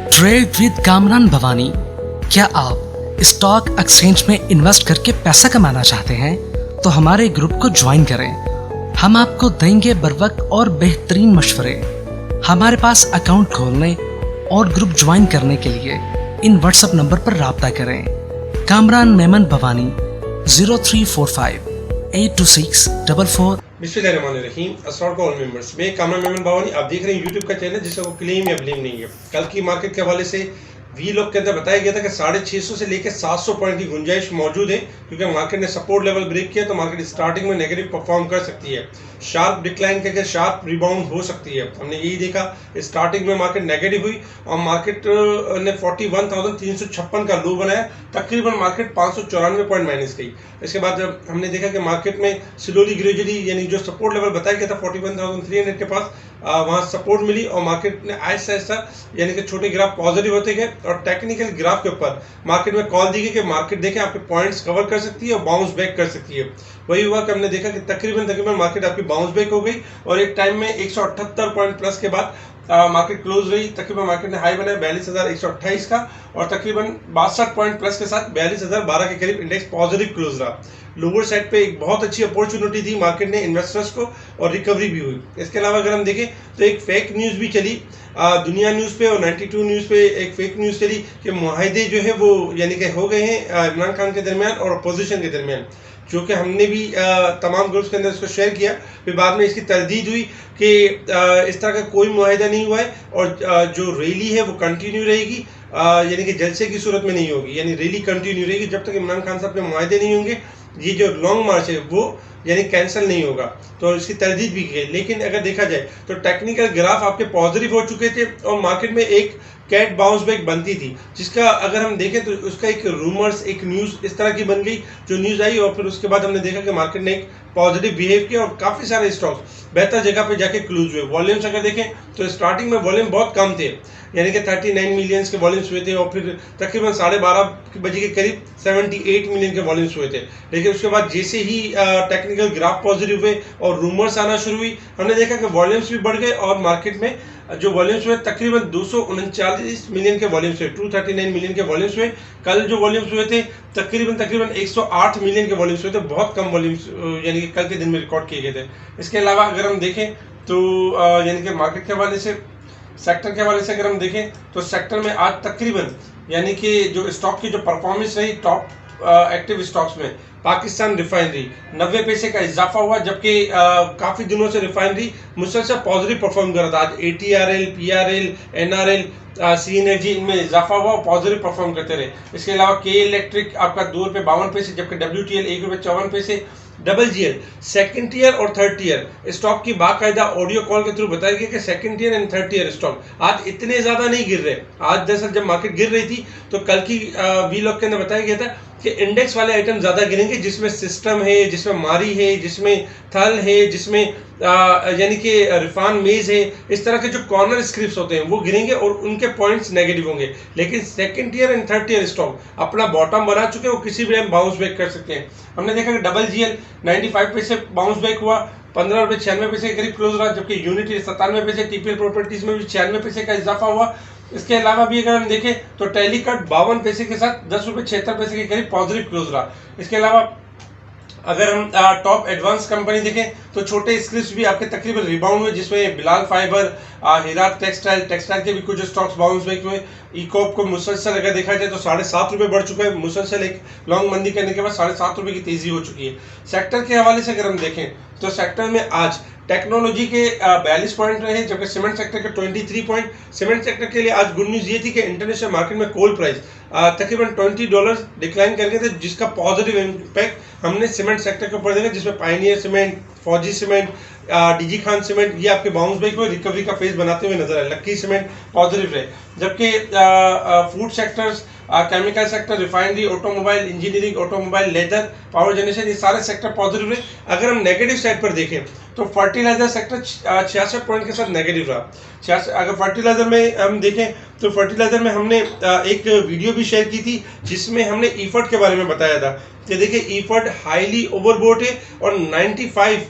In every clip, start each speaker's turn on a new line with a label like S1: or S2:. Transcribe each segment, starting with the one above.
S1: Trade with Kamran Bhavani. क्या आप stock exchange में इन्वेस्ट करके पैसा कमाना चाहते हैं तो हमारे ग्रुप को ज्वाइन करें। हम आपको देंगे बर वक्त और बेहतरीन मशवरे। हमारे पास अकाउंट खोलने और ग्रुप ज्वाइन करने के लिए इन व्हाट्सएप नंबर पर राब्ता करें। कामरान मेमन भवानी 0345 82644।
S2: बिस्मिल्लाहिर्रहमानिर्रहीम। अस्सलाम वालेकुम ऑल मेंबर्स। मैं कामरान मेमन भवानी, आप देख रहे हैं यूट्यूब का चैनल जिसका कोई क्लेम या ब्लेम नहीं है। कल की मार्केट के हवाले से वी लॉग के अंदर बताया गया था कि 650 से लेकर 700 पॉइंट की गुंजाइश मौजूद है, क्योंकि मार्केट ने सपोर्ट लेवल ब्रेक किया तो मार्केट स्टार्टिंग में नेगेटिव परफॉर्म कर सकती है, शार्प डिक्लाइन करके शार्प रिबाउंड हो सकती है। हमने यही देखा, स्टार्टिंग में मार्केट नेगेटिव हुई और मार्केट ने 41,356 का लो बनाया, तकरीबन मार्केट 594 पॉइंट माइनस गई। इसके बाद हमने देखा कि मार्केट में स्लोली ग्रेजुअली यानी जो सपोर्ट लेवल बताया गया था 41,300 के पास वहाँ सपोर्ट मिली और मार्केट ने आहिस्ता आहिस्ता यानी कि छोटे ग्राफ पॉजिटिव होते गए और टेक्निकल ग्राफ के ऊपर मार्केट में कॉल दी गई कि मार्केट देखें आपके पॉइंट्स कवर कर सकती है और बाउंस बैक कर सकती है। वही हुआ कि हमने देखा कि तकरीबन मार्केट आपकी बाउंस बैक हो गई और एक टाइम में 178 पॉइंट प्लस के बाद मार्केट क्लोज रही। तकरीबन मार्केट ने हाई बनाया 42,128 का और तकरीबन 62 पॉइंट प्लस के साथ 42,012 के करीब इंडेक्स पॉजिटिव क्लोज रहा। लोअर साइड पे एक बहुत अच्छी अपॉर्चुनिटी थी मार्केट ने इन्वेस्टर्स को और रिकवरी भी हुई। इसके अलावा अगर हम देखें तो एक फेक न्यूज़ भी चली दुनिया न्यूज़ पे और 92 न्यूज़ पे एक फेक न्यूज़ चली कि मुआहदे जो है वो यानी कि हो गए हैं इमरान खान के दरमियान और अपोजिशन के दरमियान, जो कि हमने भी तमाम ग्रुप्स के अंदर इसको शेयर किया। फिर बाद में इसकी तरदीद हुई कि इस तरह का कोई मुआहदा नहीं हुआ है और जो रैली है वो कंटिन्यू रहेगी, यानी कि जलसे की सूरत में नहीं होगी, यानी रैली कंटिन्यू रहेगी जब तक इमरान खान साहब के मुआहदे नहीं होंगे। ये जो लॉन्ग मार्च है वो यानी कैंसिल नहीं होगा, तो इसकी तरदीद भी की है। लेकिन अगर देखा जाए तो टेक्निकल ग्राफ आपके पॉजिटिव हो चुके थे और मार्केट में एक कैट बाउंस बैक बनती थी, जिसका अगर हम देखें तो उसका एक रूमर्स एक न्यूज़ इस तरह की बन गई जो न्यूज़ आई और फिर उसके बाद हमने देखा कि मार्केट ने एक पॉजिटिव बिहेव किया और काफ़ी सारे स्टॉक्स बेहतर जगह पे जाके क्लोज हुए। वॉल्यूम्स अगर देखें तो स्टार्टिंग में वॉल्यूम बहुत कम थे, यानी कि 39 मिलियंस के वॉल्यूम्स हुए थे और फिर तकरीबन 12:30 बजे के करीब 78 मिलियन के वॉल्यूम्स हुए थे। लेकिन उसके बाद जैसे ही टेक्निकल ग्राफ पॉजिटिव हुए और रूमर्स आना शुरू हुई, हमने देखा कि वॉल्यूम्स भी बढ़ गए और मार्केट में जो वॉल्यूम्स हुए तकरीबन 239 मिलियन के वॉल्यूम्स हुए, 239 मिलियन के वॉल्यूम्स हुए। कल जो वॉल्यूम्स हुए थे तकरीबन 108 मिलियन के वॉल्यूम्स हुए थे, बहुत कम वॉल्यूम्स यानी कि कल के दिन में रिकॉर्ड किए गए थे। इसके अलावा अगर हम देखें तो यानी कि मार्केट के हवाले से सेक्टर के हवाले से अगर हम देखें तो सेक्टर में आज तकरीबन यानी कि जो स्टॉक की जो परफॉर्मेंस रही टॉप एक्टिव स्टॉक्स में पाकिस्तान रिफाइनरी 90 पैसे का इजाफा हुआ, जबकि काफ़ी दिनों से रिफाइनरी मुसलसल पॉजिटिव परफॉर्म कर रहा था। आज ATRL, PRL, NRL, सी एनर्जी इनमें इजाफा हुआ और पॉजिटिव परफॉर्म करते रहे। इसके अलावा के इलेक्ट्रिक आपका 2 रुपये 52 पैसे, जबकि WTL 1 रुपये 54 पैसे। डबल GL सेकंड टीयर और थर्ड टीयर स्टॉक की बाकायदा ऑडियो कॉल के थ्रू बताया गया कि second tier and third tier stock आज इतने ज़्यादा नहीं गिर रहे। आज दरअसल जब मार्केट गिर रही थी तो कल की वी लॉग के अंदर बताया गया था कि इंडेक्स वाले आइटम ज़्यादा गिरेंगे, जिसमें सिस्टम है, जिसमें मारी है, जिसमें थल है, जिसमें यानी कि रिफान मेज है, इस तरह के जो कॉर्नर स्क्रिप्ट्स होते हैं वो गिरेंगे और उनके पॉइंट्स नेगेटिव होंगे। लेकिन second tier and third tier stock अपना बॉटम बना चुके हैं, वो किसी भी टाइम बाउंस बैक कर सकते हैं। हमने देखा कि डबल GL 95 पैसे बाउंस बैक हुआ, 15 रुपये 96 पैसे के करीब क्लोज रहा, जबकि यूनिटी 97 पैसे, TPL प्रॉपर्टीज में भी 96 पैसे का इजाफा हुआ। इसके अलावा भी अगर हम देखें तो टेलीकट 52 पैसे के साथ 10 रुपये 76 पैसे के करीब पॉजिटिव क्लोज रहा। इसके अलावा अगर हम टॉप एडवांस कंपनी देखें तो छोटे स्क्रिप्ट्स भी आपके तकरीबन रिबाउंड हुए, जिसमें बिलाल फाइबर, हिरात टेक्सटाइल के भी कुछ स्टॉक्स बाउंस बैक हुए। इकोप को मुसलसल अगर देखा जाए तो 7.5 रुपये बढ़ चुका है, मुसलसल एक लॉन्ग मंदी करने के बाद 7.5 रुपये की तेजी हो चुकी है। सेक्टर के हवाले से अगर हम देखें तो सेक्टर में आज टेक्नोलॉजी के 42 पॉइंट रहे, जबकि सीमेंट सेक्टर के 23 पॉइंट। सीमेंट सेक्टर के लिए आज गुड न्यूज़ ये थी कि इंटरनेशनल मार्केट में कोल प्राइस तकरीबन $20 डिक्लाइन कर गए थे, जिसका पॉजिटिव इम्पैक्ट हमने सीमेंट सेक्टर के ऊपर देखा, जिसमें पायनियर सीमेंट, फौजी सीमेंट, DG खान सीमेंट ये आपके बाउंस बैक हुए, रिकवरी का फेज बनाते हुए नजर आए। लक्की सीमेंट पॉजिटिव रहे, जबकि food sectors, chemical sector, refinery, automobile engineering, automobile, leather, power generation, ये सारे सेक्टर पॉजिटिव रहे। अगर हम नेगेटिव साइड पर देखें तो फर्टिलाइजर सेक्टर 66 पॉइंट के साथ नेगेटिव रहा। अगर फर्टिलाइजर में हम देखें तो फर्टिलाइजर में हमने एक वीडियो भी शेयर की थी जिसमें हमने ईफर्ट के बारे में बताया था कि देखिए ईफर्ट हाईली ओवरबोट है और 95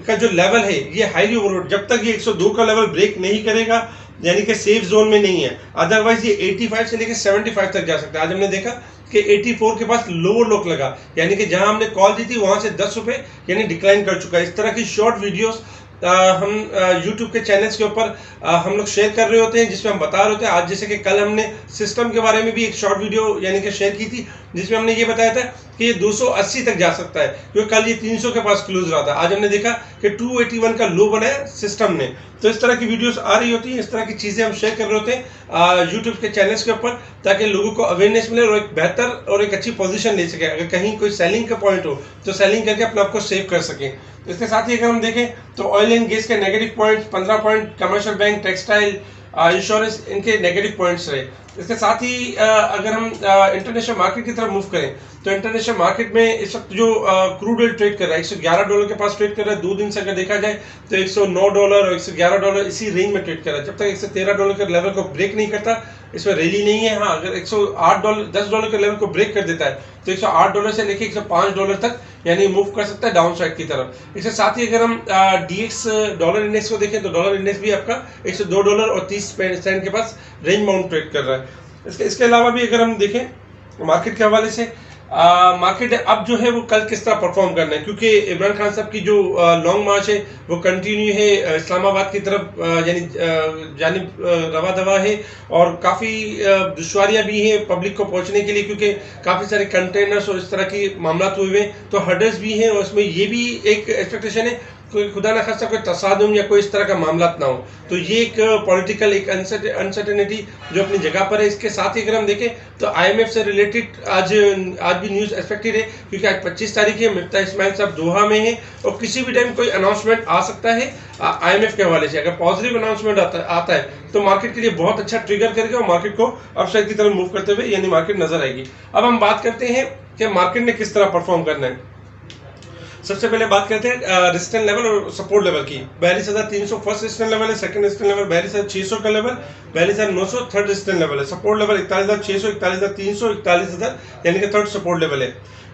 S2: का जो लेवल है ये हाईली ओवरबोट, जब तक ये 102 का लेवल ब्रेक नहीं करेगा यानी कि सेफ जोन में नहीं है। अदरवाइज ये 85 से लेकर 75 तक जा सकता है। आज हमने देखा कि 84 के पास लोअर लोक लगा, यानी कि जहां हमने कॉल दी थी वहां से 10 रुपए यानी डिक्लाइन कर चुका है। इस तरह की शॉर्ट वीडियोस हम YouTube के चैनल्स के ऊपर हम लोग शेयर कर रहे होते हैं, जिसमें हम बता रहे होते हैं। आज जैसे कि कल हमने सिस्टम के बारे में भी एक शॉर्ट वीडियो यानी कि शेयर की थी, जिसमें हमने ये बताया था कि ये 280 तक जा सकता है, क्योंकि कल ये 300 के पास क्लोज रहा था। आज हमने देखा कि 281 का लो बनाया सिस्टम ने। तो इस तरह की वीडियोस आ रही होती हैं, इस तरह की चीज़ें हम शेयर कर रहे होते हैं यूट्यूब के चैनल्स के ऊपर, ताकि लोगों को अवेयरनेस मिले और एक बेहतर और एक अच्छी पोजीशन ले सके। अगर कहीं कोई सेलिंग का पॉइंट हो तो सेलिंग करके अपने आप को सेव कर सकें। इसके साथ ही अगर हम देखें तो ऑयल एंड गैस के negative points 15 point, commercial bank, textile, insurance, इनके नेगेटिव पॉइंट्स रहे। इसके साथ ही अगर हम इंटरनेशनल मार्केट की तरफ मूव करें तो इंटरनेशनल मार्केट में इस वक्त जो क्रूड ऑयल ट्रेड कर रहा है $111 के पास ट्रेड कर रहा है। 2 दिन से अगर देखा जाए तो $109 और $111 इसी रेंज में ट्रेड कर रहा है। जब तक $113 के लेवल को ब्रेक नहीं करता इसमें रैली नहीं है। हाँ, अगर $108 के लेवल को ब्रेक कर देता है तो $108 से लेकर $105 तक यानी मूव कर सकता है डाउन साइड की तरफ। इसके साथ ही अगर हम DX डॉलर इंडेक्स को देखें तो डॉलर इंडेक्स भी आपका $102 और 30 सेंट के पास रेंज बाउंड ट्रेड कर रहा है। इसके अलावा भी अगर हम देखें मार्केट के हवाले से मार्केट अब जो है वो कल किस तरह परफॉर्म करना है, क्योंकि इमरान खान साहब की जो लॉन्ग मार्च है वो कंटिन्यू है इस्लामाबाद की तरफ, यानी जानिब रवा दवा है और काफ़ी दुश्वारियां भी हैं पब्लिक को पहुंचने के लिए, क्योंकि काफ़ी सारे कंटेनर्स और इस तरह की मामला हुए हैं, तो हर्डल्स भी हैं। और उसमें ये भी एक एक्सपेक्टेशन है कोई खुदा न खास्ता कोई तसादुम या कोई इस तरह का मामला ना हो। तो ये एक पॉलिटिकल एक अनसर्टेनिटी जो अपनी जगह पर है। इसके साथ ही अगर हम देखें तो IMF से रिलेटेड आज भी न्यूज़ एक्सपेक्टेड है, क्योंकि आज 25 तारीख है, मिफ्ता इस्माइल साहब दोहा में हैं और किसी भी टाइम कोई अनाउंसमेंट आ सकता है IMF के हवाले से। अगर पॉजिटिव अनाउंसमेंट आता है तो मार्केट के लिए बहुत अच्छा ट्रिगर करके और मार्केट को अपसाइड की तरफ मूव करते हुए यानी मार्केट नजर आएगी। अब हम बात करते हैं कि मार्केट ने किस तरह परफॉर्म करना है। सबसे पहले बात करते हैं रेजिस्टेंस लेवल और सपोर्ट लेवल की। 42,300 फर्स्ट रेजिस्टेंस लेवल है, सेकंड रेजिस्टेंस लेवल 42,600 का लेवल, 42,900 थर्ड रेजिस्टेंस लेवल है, सपोर्ट लेवल 41,600, 41,300, 41,000 यानी कि थर्ड सपोर्ट लेवल है।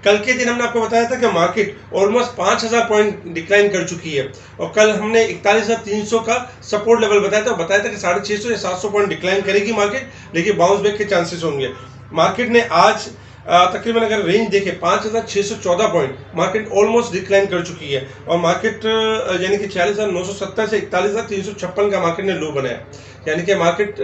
S2: कल के दिन हमने आपको बताया था कि मार्केट ऑलमोस्ट 5,000 पॉइंट डिक्लाइन कर चुकी है और कल हमने 41,300 का सपोर्ट लेवल बताया था कि 650 या 700 पॉइंट डिक्लाइन करेगी मार्केट, लेकिन बाउंस बैक के चांसेस होंगे। मार्केट ने आज तकरीबन अगर रेंज देखें 5,614 पॉइंट मार्केट ऑलमोस्ट डिक्लाइन कर चुकी है और मार्केट यानी कि 46,970 से 41,356 का मार्केट ने लो बनाया, यानी कि मार्केट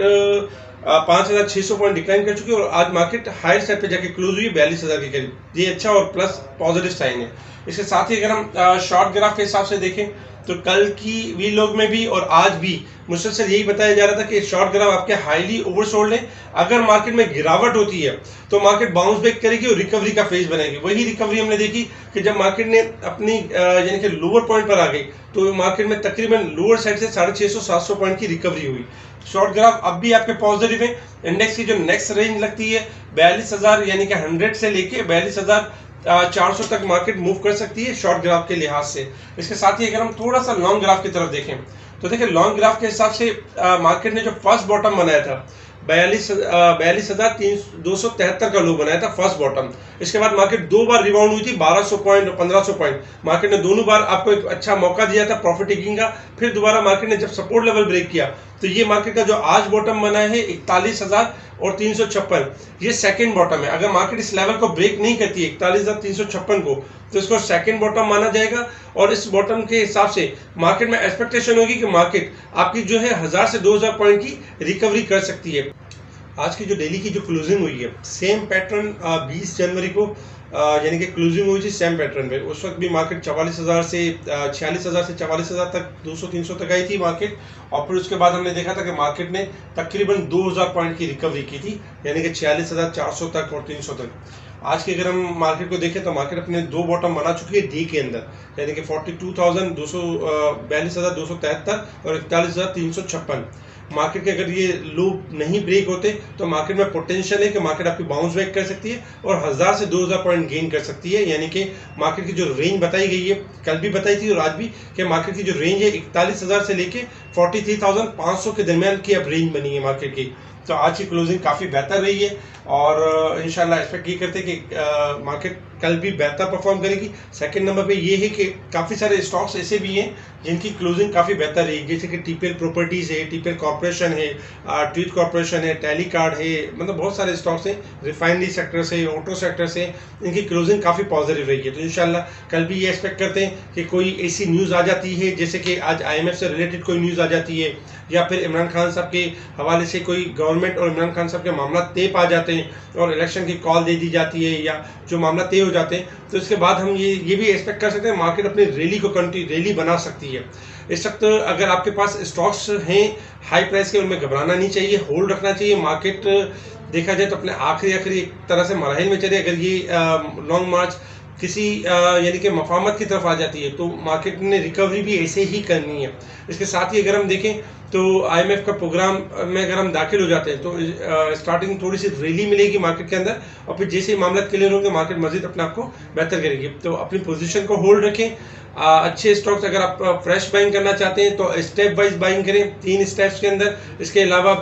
S2: 5,600 पॉइंट डिक्लाइन कर चुकी है और आज मार्केट हायर साइड पे जाके क्लोज हुई 42,000 के करीब। ये अच्छा और प्लस पॉजिटिव साइन है। इसके साथ ही अगर हम शॉर्ट ग्राफ के हिसाब से देखें तो कल की वीलॉग में भी और आज भी मुसलसल यही बताया जा रहा था कि शॉर्ट ग्राफ आपके हाईली ओवरसोल्ड है। अगर मार्केट में गिरावट होती है तो मार्केट बाउंस बैक करेगी और रिकवरी का फेज बनेगी। वही रिकवरी हमने देखी कि जब मार्केट ने अपनी यानी कि लोअर पॉइंट पर आ गई तो मार्केट में तकरीबन लोअर साइड से 650-700 पॉइंट की रिकवरी हुई। शॉर्ट ग्राफ अब भी आपके पॉजिटिव है। इंडेक्स की जो नेक्स्ट रेंज लगती है 42,000 यानी कि 100 से लेके 42,400 तक मार्केट मूव कर सकती है शॉर्ट ग्राफ के लिहाज से। इसके साथ ही अगर हम थोड़ा सा लॉन्ग ग्राफ की तरफ देखें तो देखिए लॉन्ग ग्राफ के हिसाब से मार्केट ने जो फर्स्ट बॉटम बनाया था 42,273 का लो बनाया था फर्स्ट बॉटम। इसके बाद मार्केट 2 बार रिबाउंड हुई थी 1,200 पॉइंट और 1,500 पॉइंट। मार्केट ने दोनों बार आपको एक अच्छा मौका दिया था प्रॉफिट टेकिंग का। फिर दोबारा मार्केट ने जब सपोर्ट लेवल ब्रेक किया तो ये मार्केट का जो आज बॉटम बना है 41,356 ये सेकंड बॉटम है। अगर मार्केट इस लेवल को ब्रेक नहीं करती है 41,356 को तो इसको सेकंड बॉटम माना जाएगा और इस बॉटम के हिसाब से मार्केट में एक्सपेक्टेशन होगी कि मार्केट आपकी जो है 1,000 से 2,000 पॉइंट की रिकवरी कर सकती है। आज की जो डेली की जो क्लोजिंग हुई है सेम पैटर्न 20 जनवरी को यानी कि क्लोजिंग हुई थी सेम पैटर्न पे। उस वक्त भी मार्केट 46,000 से 46,000 से 44,000 तक 200-300 तक आई थी मार्केट और फिर उसके बाद हमने देखा था कि मार्केट ने तकरीबन 2,000 पॉइंट की रिकवरी की थी यानी कि 46,400 तक और 300 तक। आज के अगर हम मार्केट को देखें तो मार्केट अपने 2 बॉटम बना चुकी है डे के अंदर यानी कि 42,273 और 41,356। मार्केट के अगर ये लो नहीं ब्रेक होते तो मार्केट में पोटेंशियल है कि मार्केट आपकी बाउंस बैक कर सकती है और 1,000 से 2,000 पॉइंट गेन कर सकती है। यानी कि मार्केट की जो रेंज बताई गई है कल भी बताई थी और आज भी कि मार्केट की जो रेंज है 41,000 से लेके 43,500 के दरमियान की अब रेंज बनी है मार्केट की। तो आज की क्लोजिंग काफ़ी बेहतर रही है और इंशाल्लाह एक्सपेक्ट ये करते हैं कि मार्केट कल भी बेहतर परफॉर्म करेगी। सेकंड नंबर पे ये है कि काफ़ी सारे स्टॉक्स ऐसे भी हैं जिनकी क्लोजिंग काफ़ी बेहतर रही, जैसे कि टीपीएल प्रॉपर्टीज़ है, टीपीएल कॉर्पोरेशन है, ट्वीट कॉर्पोरेशन है, टेलीकार्ड है, मतलब बहुत सारे स्टॉक्स हैं, रिफाइनरी सेक्टर से, ऑटो सेक्टर से, इनकी क्लोजिंग काफ़ी पॉजिटिव रही है। तो इंशाल्लाह कल भी ये एक्सपेक्ट करते हैं कि कोई ऐसी न्यूज़ आ जाती है, जैसे कि आज IMF से रिलेटेड कोई न्यूज़ आ जाती है, या फिर इमरान खान साहब के हवाले से कोई गवर्नमेंट और इमरान खान साहब के मामला तय पा जाते हैं और इलेक्शन की कॉल दे दी जाती है, या जो मामला तय हो जाते हैं, तो इसके बाद हम ये भी एक्सपेक्ट कर सकते हैं मार्केट अपनी रैली बना सकती है। इस वक्त अगर आपके पास स्टॉक्स हैं हाई प्राइस के, उनमें घबराना नहीं चाहिए, होल्ड रखना चाहिए। मार्केट देखा जाए तो अपने आखिरी एक तरह से मराहिल में चले। अगर ये लॉन्ग मार्च किसी यानी कि मफामत की तरफ आ जाती है तो मार्केट ने रिकवरी भी ऐसे ही करनी है। इसके साथ ही अगर हम देखें तो IMF का प्रोग्राम में अगर हम दाखिल हो जाते हैं तो स्टार्टिंग थोड़ी सी रैली मिलेगी मार्केट के अंदर, और फिर जैसे ही मामला क्लियर होंगे मार्केट मजीद अपने आप को बेहतर करेगी। तो अपनी पोजीशन को होल्ड रखें। अच्छे स्टॉक्स अगर आप फ्रेश बाइंग करना चाहते हैं तो स्टेप वाइज बाइंग करें 3 स्टेप्स के अंदर। इसके अलावा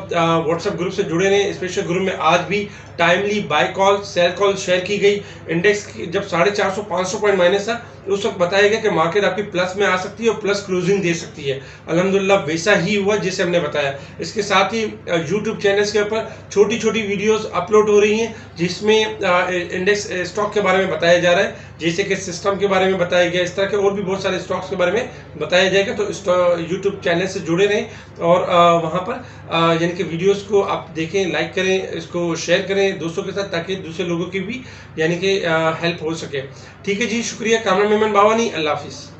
S2: व्हाट्सएप ग्रुप से जुड़े रहें। स्पेशल ग्रुप में आज भी timely buy call sell call share की गई। इंडेक्स जब 450-500 पॉइंट माइनस था उस वक्त बताया गया कि मार्केट आपकी प्लस में आ सकती है और प्लस क्लोजिंग दे सकती है। अल्हम्दुलिल्लाह वैसा ही हुआ जैसे हमने बताया। इसके साथ ही यूट्यूब चैनल्स के ऊपर छोटी छोटी वीडियोस अपलोड हो रही हैं जिसमें इंडेक्स स्टॉक के बारे में बताया जा रहा है, जैसे कि सिस्टम के बारे में बताया गया, इस तरह के और भी बहुत सारे स्टॉक्स के बारे में बताया जाएगा। तो यूट्यूब चैनल से जुड़े रहें और वहाँ पर यानी कि वीडियोस को आप देखें, लाइक करें, इसको शेयर करें दोस्तों के साथ, ताकि दूसरे लोगों की भी यानी कि हेल्प हो सके। ठीक है जी, शुक्रिया। कामरान मेमन बावानी, अल्लाह हाफिज़।